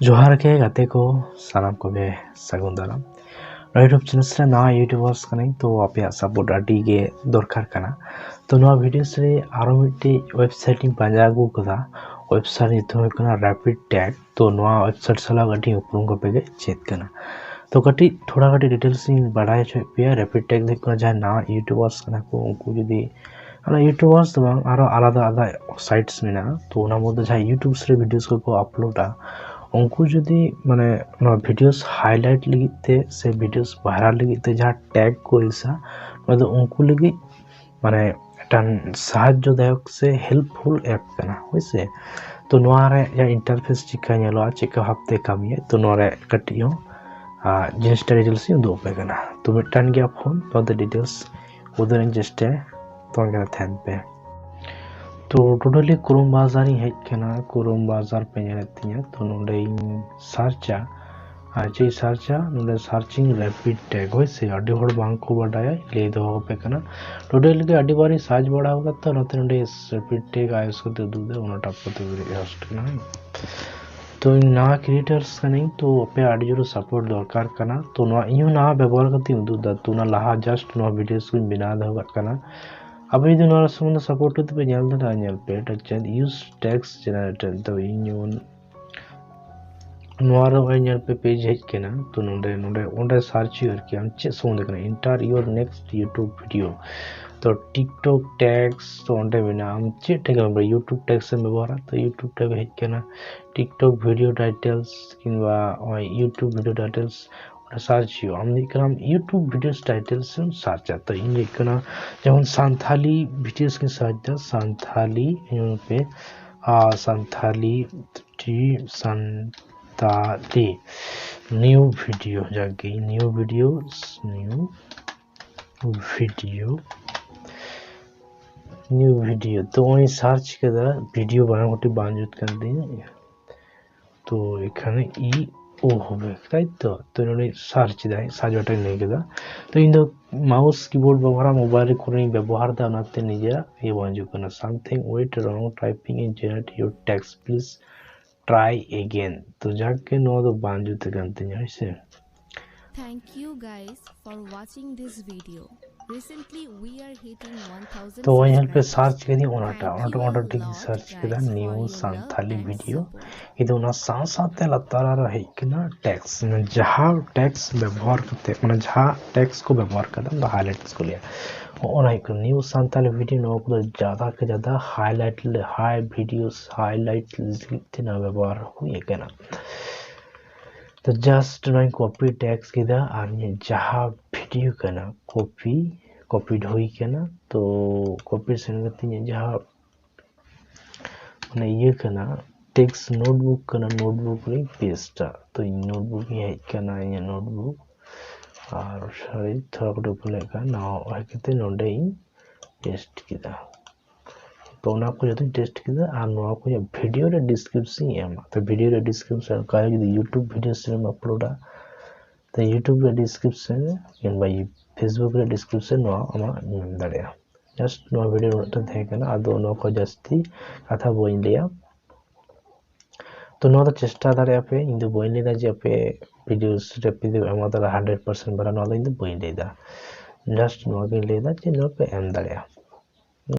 जोहार के गाते को सानाम को बे सागुन दाराम यूट्यूब चैनल से ना यूट्यूबर्स कने तो आपे सपोर्ट आडी गे दरकार कना तो नवा वीडियोस रे आरो मिट्टी वेबसाइट इन पांजा आगु कदा वेबसाइट निथु कना रैपिड टैग तो नवा वेबसाइट सला गटी उपरुम को पेगे चेक कना तो गटी थोड़ा गटी डिटेल्स इन बढ़ाए छ पे रैपिड टैग देख जा ना यूट्यूबर्स कना को उनको जदी अना यूट्यूबर्स तो बांग आरो आलादा आलादा साइट्स में ना तो उना मध्य जा यूट्यूब से वीडियोस को अपलोडा उनको जदी माने ना वीडियोस हाईलाइट लगते से वीडियोस वायरल लगते जहाँ टैग को ऐसा मतलब उनको लगी माने टन साहाଯ୍य दायक से हेल्पफुल ऐप करना वैसे तो नोआरे या इंटरफेस चिका नेलोआ चिका हफ्ते कमी है तो नोआरे कटियो जिनिस डिटेल्स दो पे करना तो मिटन गया फोन तो डिटेल्स उधर जस्ट तो थैन पे तो टोटली कुरुम बाजार ही हेकना कुरुम बाजार पे नेतिया तो नोडे सर्चा आजे सर्चा नोडे सर्चिंग रैपिड टैग होइसे अडी होड़ बांग को बडाया ले दो पे कना टोटल के अडी बारी सर्च बड़ा होगा तो नते नोडे रैपिड टैग आयस को दे दे उना टप को होस्ट ना तो ना क्रिएटर्स का नहीं तो पे अडी जो सपोर्ट दरकार कना तो ना इयो ना व्यवहार करती उदु द तो ना लहा जस्ट नो वीडियोस को बिना दो कना अब ये दिन वाला समझना सपोर्ट होते पे जाल दा जाल पे टच यूज टेक्स्ट जनरेटर तो इन नोआरो जाल पे पेज हेज के ना तो नोडे नोडे ओंडे सर्च करके हम चे सोंदे कना inter your next YouTube video तो टिकटॉक टैग्स तो ओंडे बिना हम चे टैग में यूट्यूब टैग्स से व्यवहार तो यूट्यूब टैग हेज के ना टिकटॉक वीडियो टाइटल्स किंवा यूट्यूब वीडियो टाइटल्स सर्च यो हम निकराम यूट्यूब वीडियोस टाइटल्स से सर्च आता है इन निकना जब संथाली वीडियोस के सर्च संथाली यहाँ पे संथाली संथाली न्यू वीडियो जाके न्यू वीडियो तो वही सर्च कदा वीडियो बना कोटी बांजुत कर दें तो इखाने ई ओ होबे राइट तो नोडे सर्च दाई सर्च बटन नहीं केदा तो इन माउस कीबोर्ड व्यवहार मोबाइल कोनी व्यवहार दा नाते निजेरा ये बांजु कना something wait wrong typing in generate your text please try again तो जाके नो तो बांजु ते गंते ऐसे Thank you guys for watching this video. Recently we are hitting 1000 तो वहीं पे सर्च करी ओनाटा ठीक सर्च करा न्यू संथाली वीडियो इदो ना साथ लतारा रहे कि ना टेक्स्ट में जहाँ टेक्स्ट व्यवहार करते माने जहाँ टेक्स्ट को व्यवहार करते हैं तो हाईलाइट्स को लिया और एक न्यू संथाली वीडियो नो को ज़्यादा के ज़्यादा हाईलाइट हाई वीडियोस हाईलाइट लिखते ना व्यवहार हुई है ना तो जस्ट ना कॉपी टेक्स्ट की दा आने जहाँ वीडियो का ना कॉपी ढोई के ना तो कॉपी संगति ने जहाँ मैंने ये करना टेक्स्ट नोटबुक करना नोटबुक में पेस्ट तो ये नोटबुक ये करना ये नोटबुक और सॉरी थोड़ा कुछ ऊपर लेकर ना है कितने नोटे इन पेस्ट किया तो उन्हें आपको जो टेस्ट किया आनो आपको ये वीडियो रे डिस्क्रिप्शन है तो वीडियो रे डिस्क्रिप्शन का है कि यूट्यूब वीडियो से मैं अपलोड तो यूट्यूब रे डिस्क्रिप्शन या भाई फेसबुक रे डिस्क्रिप्शन नो आमा दाड़िया जस्ट नो वीडियो तो देखेना आदो नो को जस्ती कथा बोइन लिया तो नो तो चेष्टा दाड़िया पे इंदु बोइन लेदा जे पे वीडियोस रे पे एमा 100% बरा नो इंदु बोइन लेदा जस्ट नो के लेदा जे नो पे एम दाड़िया